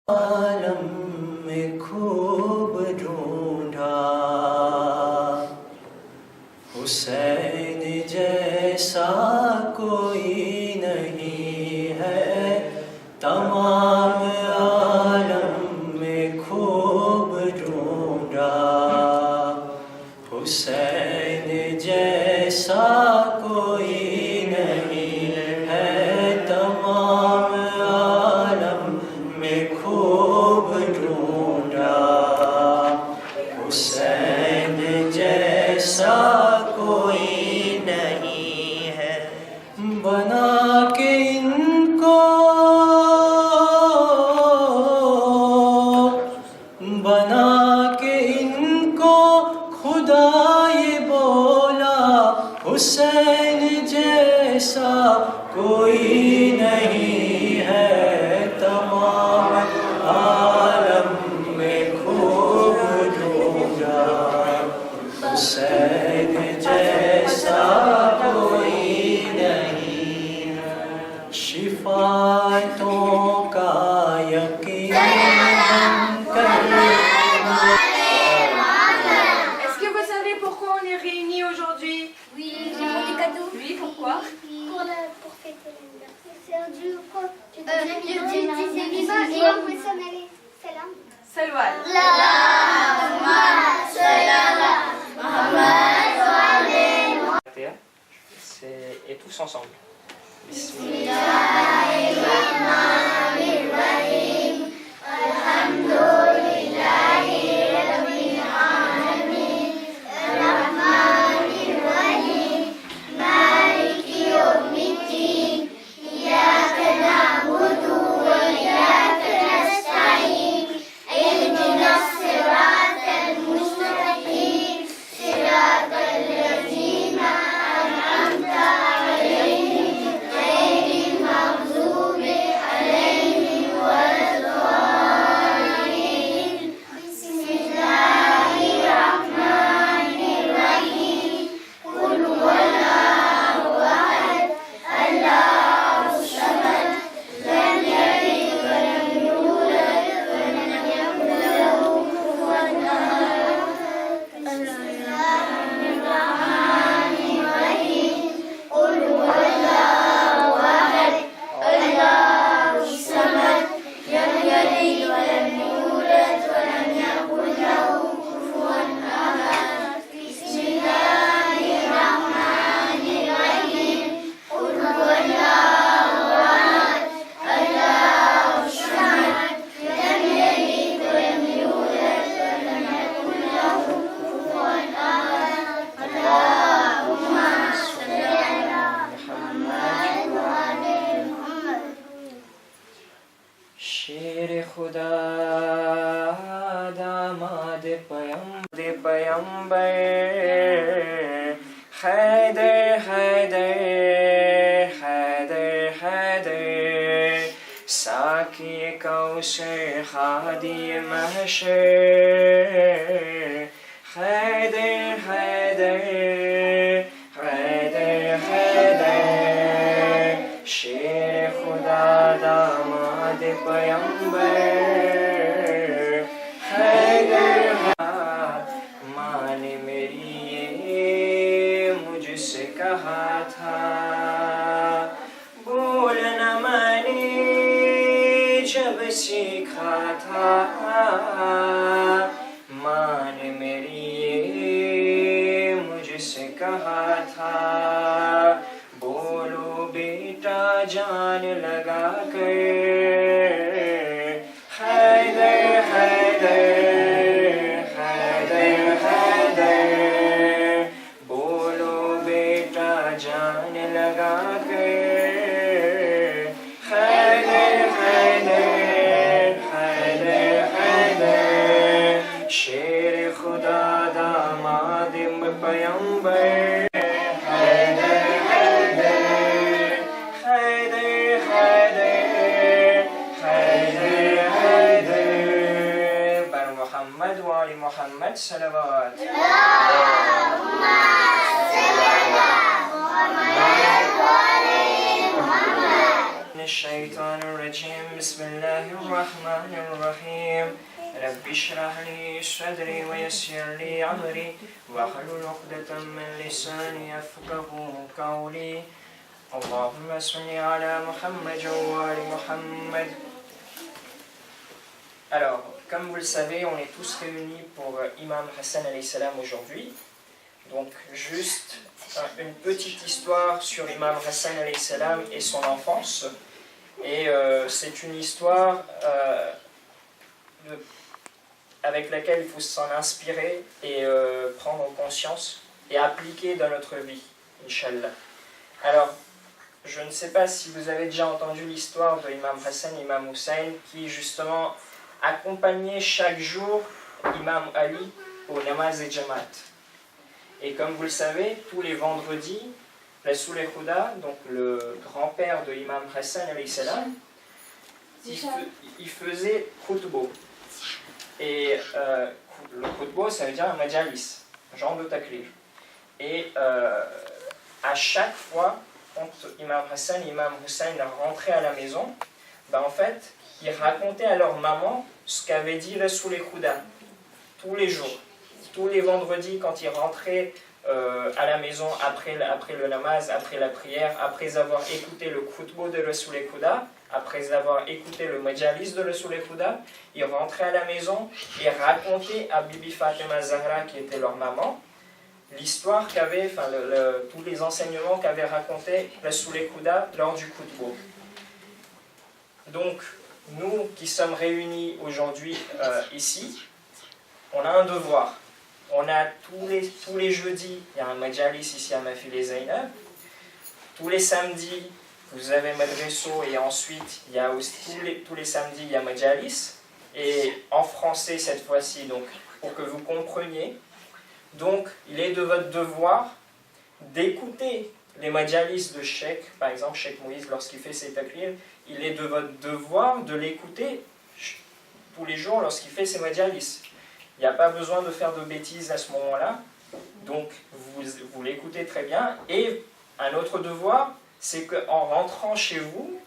عالم میں خوب ڈھونڈا حسین جیسا کوئی نہیں ہے، تمام عالم میں خوب ڈھونڈا حسین جیسا کوئی نہیں ہے، تمام عالم میں خوب ڈھونڈا حسین جیسا کوئی نہیں ہے، بنا کے ان کو خدا یہ بولا حسین جیسا کوئی نہیں ہے، تمام عالم میں خوب ڈھونڈا حسین جیسا کوئی نہیں ہے، شفاعتوں کا یقین Et tous ensemble. شیر خدا داماد پیمبر حیدر حیدر حیدر حیدر ساقی کوثر ہادی محشر حیدر حیدر حیدر حیدر شیر خدا داماد پیمبر حیدر ماں نے میری یہ مجھ سے کہا تھا، بولنا میں نے جب سیکھا تھا، ماں نے میری یہ مجھ سے کہا تھا، بولو بیٹا جان لگا کر حیدر حیدر حیدر حیدر، بولو بیٹا جان لگا کر حیدر حیدر حیدر حیدر شیر خدا داماد پیمبر محمد صلوات الشيطان الرجيم بسم الله الرحمن الرحيم رب اشرح لي صدري ويسر لي أمري واحلل عقدة من لساني يفقهوا قولي اللهم صل على محمد وآل محمد. Alors, comme vous le savez, on est tous réunis pour Imam Hassan alayhi salam aujourd'hui. Donc, juste une petite histoire sur Imam Hassan alayhi salam et son enfance. Et c'est une histoire avec laquelle il faut s'en inspirer et prendre conscience et appliquer dans notre vie, Inch'Allah. Alors, je ne sais pas si vous avez déjà entendu l'histoire de Imam Hassan et Imam Hussein qui justement accompagnaient chaque jour Imam Ali au namaz et Jamaat. Et comme vous le savez, tous les vendredis, Rasoul Khuda, donc le grand-père de Imam Hassan alayhi salam, il faisait khutbo. Et le khutbo, ça veut dire un majalis, un genre de taklif. Et à chaque fois, quand Imam Hassan et Imam Hussein rentraient à la maison, ben en fait, ils racontaient à leur maman ce qu'avait dit Rasoul Khuda tous les jours. Tous les vendredis, quand ils rentraient à la maison après le namaz, après la prière, après avoir écouté le khutbo de Rasoul Khuda, après avoir écouté le majalis de Rasoul Khuda, ils rentraient à la maison et racontaient à Bibi Fatima Zahra, qui était leur maman, l'histoire qu'avait, tous les enseignements qu'avait raconté Rasoul Khuda lors du khutbo. Donc, nous qui sommes réunis aujourd'hui ici, on a un devoir. On a tous les jeudis, il y a un majalis ici à Mafil et Zainab. Tous les samedis, vous avez Madresso et ensuite, il y a aussi tous les samedis, il y a majalis. Et en français cette fois-ci, donc pour que vous compreniez. Donc, il est de votre devoir d'écouter les majalis de Cheikh, par exemple Cheikh Moïse lorsqu'il fait ses takbir, il est de votre devoir de l'écouter tous les jours lorsqu'il fait ses majalis. Il n'y a pas besoin de faire de bêtises à ce moment-là, donc vous l'écoutez très bien. Et un autre devoir, c'est qu'en rentrant chez vous,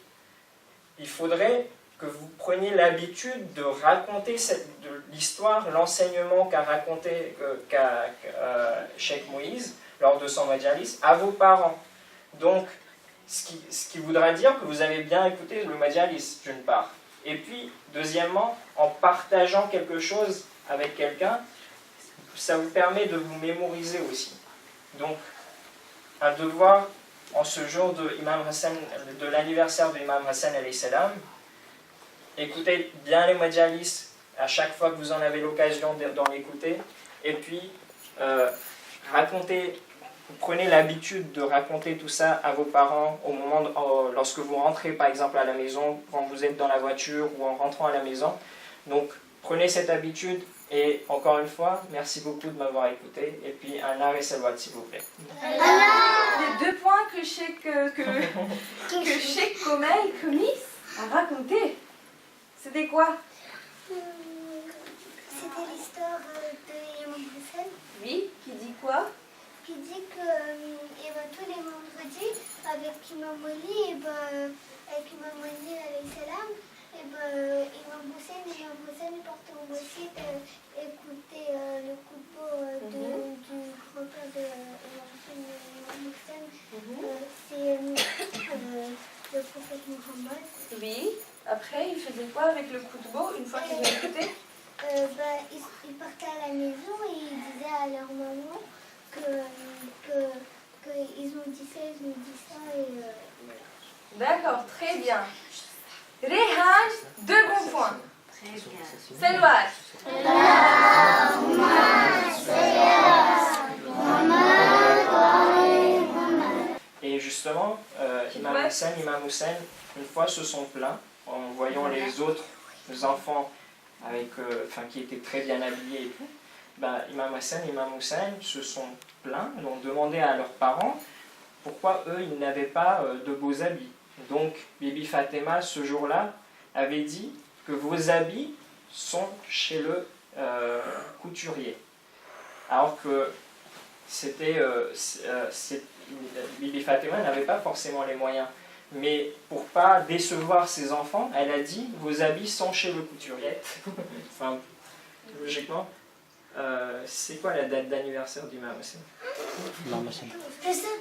il faudrait que vous preniez l'habitude de raconter l'histoire, l'enseignement qu'a raconté Cheikh Moïse lors de son majalis à vos parents. Donc, ce qui voudra dire que vous avez bien écouté le majalis, d'une part. Et puis, deuxièmement, en partageant quelque chose avec quelqu'un, ça vous permet de vous mémoriser aussi. Donc, un devoir en ce jour de l'anniversaire de Imam Hassan alayhi salam, écoutez bien les majalis à chaque fois que vous en avez l'occasion d'en écouter, et puis prenez l'habitude de raconter tout ça à vos parents lorsque vous rentrez par exemple à la maison, quand vous êtes dans la voiture ou en rentrant à la maison. Donc, prenez cette habitude. Et encore une fois, merci beaucoup de m'avoir écouté. Et puis un arrêt salvat, s'il vous plaît. Les 2 points que Cheikh Komeï a raconté, c'était quoi? C'était l'histoire de Imam Hassan. Oui, qui dit quoi? Qui dit que tous les vendredis, avec Imam Ali, avec Imam Ali alayhi salam, Imam Hussein portait au masjid écouter le khutba du grand-père de Imam Hussein. C'est le prophète Mohammed. Oui, après il faisait quoi avec le khutba une fois qu'ils ont écouté? Ils partaient à la maison et ils disaient à leur maman qu'ils ont dit ça, ils ont dit ça et voilà. D'accord, très bien. Rehan, 2 bons points. Très bien. Selvar. Et justement, Imam Hassan, Imam Hussein, une fois se sont plaints en voyant les autres enfants qui étaient très bien habillés et tout. Imam Hassan et Imam Hussein se sont plaints, ils ont demandé à leurs parents pourquoi eux, ils n'avaient pas de beaux habits. Donc, Bibi Fatima, ce jour-là, avait dit que vos habits sont chez le couturier. Alors que Bibi Fatima n'avait pas forcément les moyens. Mais pour pas décevoir ses enfants, elle a dit vos habits sont chez le couturier. Enfin, logiquement, c'est quoi la date d'anniversaire du Imam Hussein? Je sais,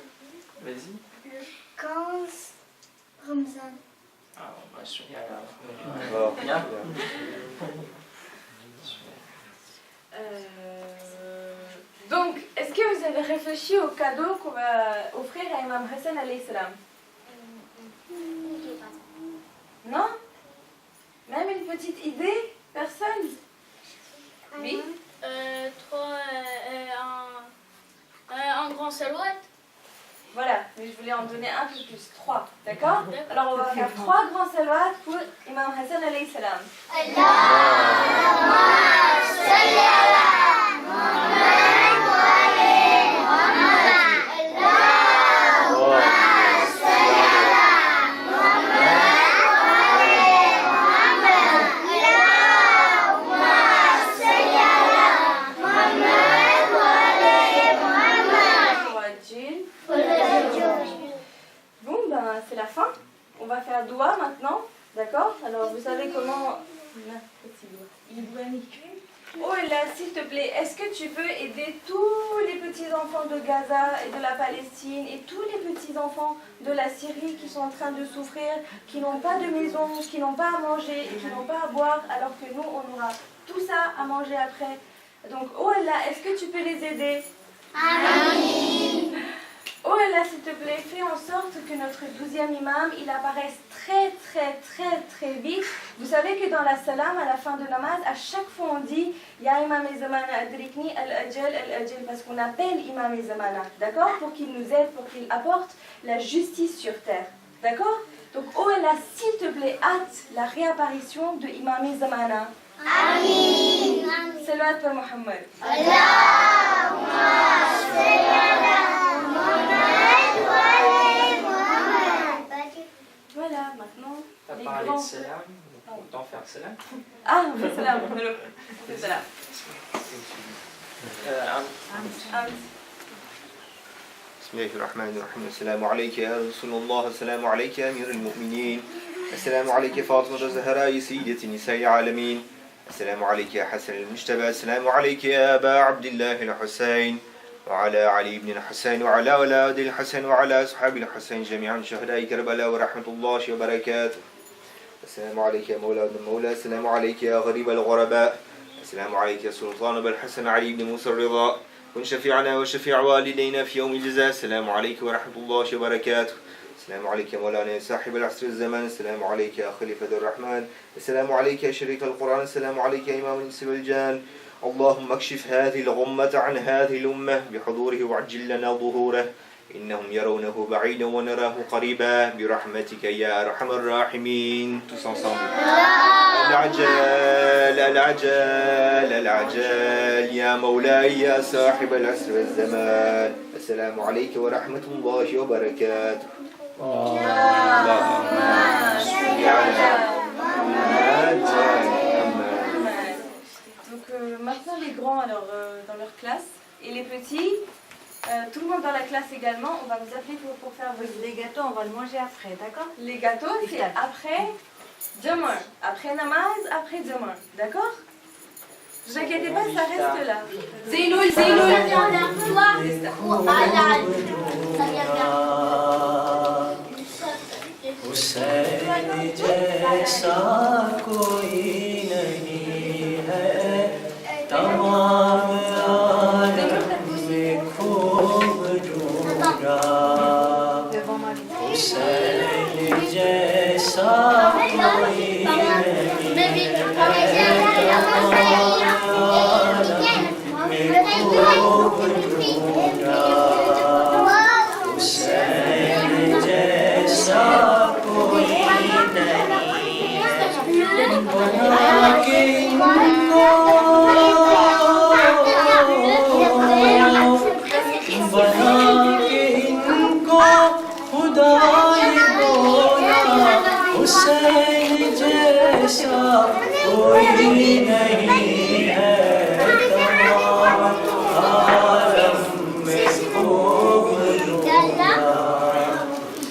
Vas-y. le 15 Ramzan. Ah, on va souvenir là. Bien. Donc, est-ce que vous avez réfléchi au cadeau qu'on va offrir à Imam Hassan alayhi salam? Non? Même une petite idée? Personne? Oui? Un grand salouette. Voilà, mais je voulais en donner un peu plus, 3, d'accord? Alors on va faire 3 grands salawats pour Imam Hassan alayhi salam. Bon, ben c'est la fin. On va faire doigt maintenant, d'accord? Alors vous savez comment... Oh là, s'il te plaît, est-ce que tu peux aider tous les petits-enfants de Gaza et de la Palestine et tous les petits-enfants de la Syrie qui sont en train de souffrir, qui n'ont pas de maison, qui n'ont pas à manger et qui n'ont pas à boire, alors que nous, on aura tout ça à manger après. Donc, oh là, est-ce que tu peux les aider? Amen. Oh là, s'il te plaît, fais en sorte que notre 12e imam, il apparaisse très vite. Vous savez que dans la salam, à la fin de namaz, à chaque fois on dit Ya imam zamana adrikni al-ajal, parce qu'on appelle imam zamana, d'accord? Pour qu'il nous aide, pour qu'il apporte la justice sur terre, d'accord? Donc, oh là, s'il te plaît, hâte la réapparition de imam zamana. Amin. Salat pour Muhammad. Voilà, maintenant, T'as les parlé grands... de salam, autant faire salam. Ah, on fait salam, on fait salam. بسم الله الرحمن الرحيم السلام عليك يا رسول الله السلام عليك يا أمير المؤمنين السلام عليك فاطمة الزهراء سيدة نساء العالمين السلام عليك يا حسن المجتبى السلام عليك يا أبا عبد الله الحسين وعلى علي بن الحسين وعلى أولاد الحسن وعلى أصحاب الحسين جميعا شهداء كربلاء ورحمة الله وبركاته السلام عليك يا مولانا المولى السلام عليك يا غريب الغرباء السلام عليك يا سلطان بن الحسن علي بن موسى الرضا كن شفيعنا وشفيع والدينا في يوم الجزاء السلام عليك ورحمة الله وبركاته السلام عليك يا مولانا يا صاحب العصر الزمان السلام عليك يا خليفة الرحمن السلام عليك يا شريك القرآن السلام عليك يا إمام الإنس والجان اللهم اكشف هذه الغمة عن هذه الأمة بحضوره وعجل لنا ظهوره إنهم يرونه بعيدا ونراه قريبا برحمتك يا أرحم الراحمين tous ensemble العجل العجل العجل يا مولاي يا صاحب العصر والزمان السلام عليك ورحمة الله وبركاته اللهم صل على محمد Maintenant les grands alors, dans leur classe et les petits, tout le monde dans la classe également, on va vous appeler pour faire vos Les gâteaux, on va le manger après, d'accord? Les gâteaux, c'est après demain. Après namaz, après demain. D'accord? Ne vous inquiétez pas, ça reste là. Zeynoul, Zeynoul. Hussain जैसा कोई नहीं है तमाम आलम में खूब ढूंढा हुसैन जैसा कोई नहीं है तमाम आलम में खूब ढूंढा हुसैन जैसा बना के इनको खुदा ने बोला हुसैन जैसा कोई नहीं है तमाम आलम में खूब ढूंढा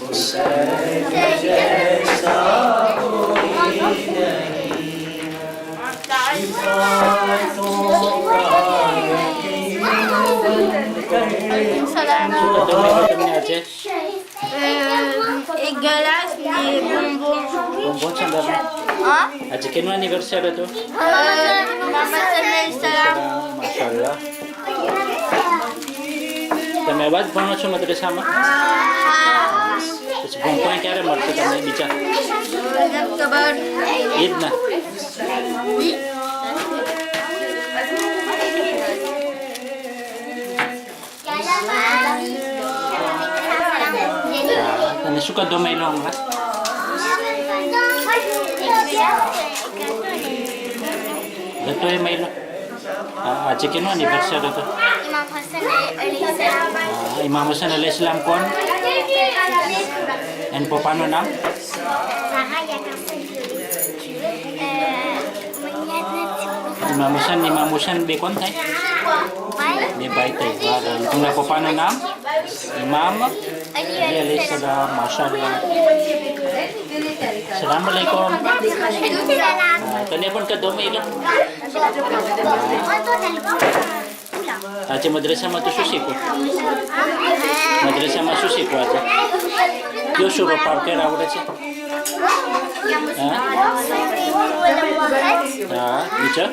Hussain Et galas, les bonbons. Bonbon sandara. Hein? Aja kenu anniversaire tu. Mama salam. Masyaallah. તમે અવાજ ભણો છો મદ્રસામાં? પછી ભણવાનું ક્યારે મળશે તમને બીજા? Kabar. ઈદના? તને શું કદો મહિનો હમણાં? ગતો એ મહિનો? આજે કેનો એનિવર્સરી હતો? ઇમામ હસન અલૈહિસ્સલામ કોણ? એના પપ્પાનું નામ? ઇમામ હુસેન બે કોણ થાય? બે ભાઈ થાય. તમારા પપ્પાનું નામ? ઇમામ Ali alaihissalam. Masyaallah. Assalamualaikum. Tanya pun ke doma ilo. Aja madrasah tu susi ko. Madrasah susi ko aja. Yo suruh parkir awak aja. Bisa?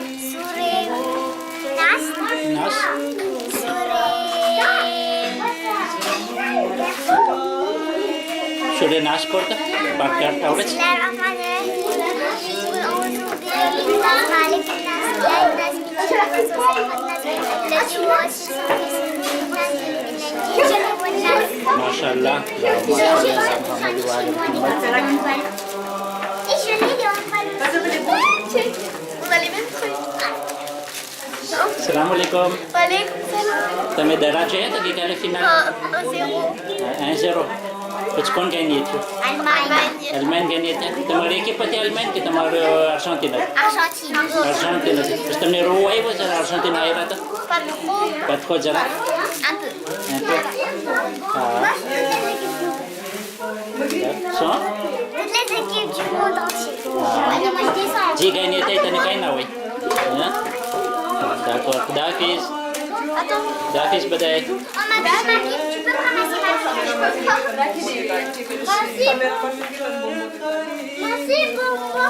Nas. Sudah nas korta? Parkir awak aja. Masyaallah. Assalamualaikum. Waalaikumsalam. તમે દરાજો હે તો ગઈકાલે ફિનાલ 1-0 પછી કોણ ગઈ હતી? અલમાન ગઈ હતી. તમારે એકી પતિ અલમાન કે તમારો અર્જેન્ટિના? અર્જેન્ટિના. પછી તમને રોવું આવ્યો છે અર્જેન્ટિના આવ્યા તો? પતકો જરા હા. શું? જી ગઈ નહીં થઈ તને કઈ ના હોય. D'accord. Khudafis. Khudafis badaye. Merci, papa.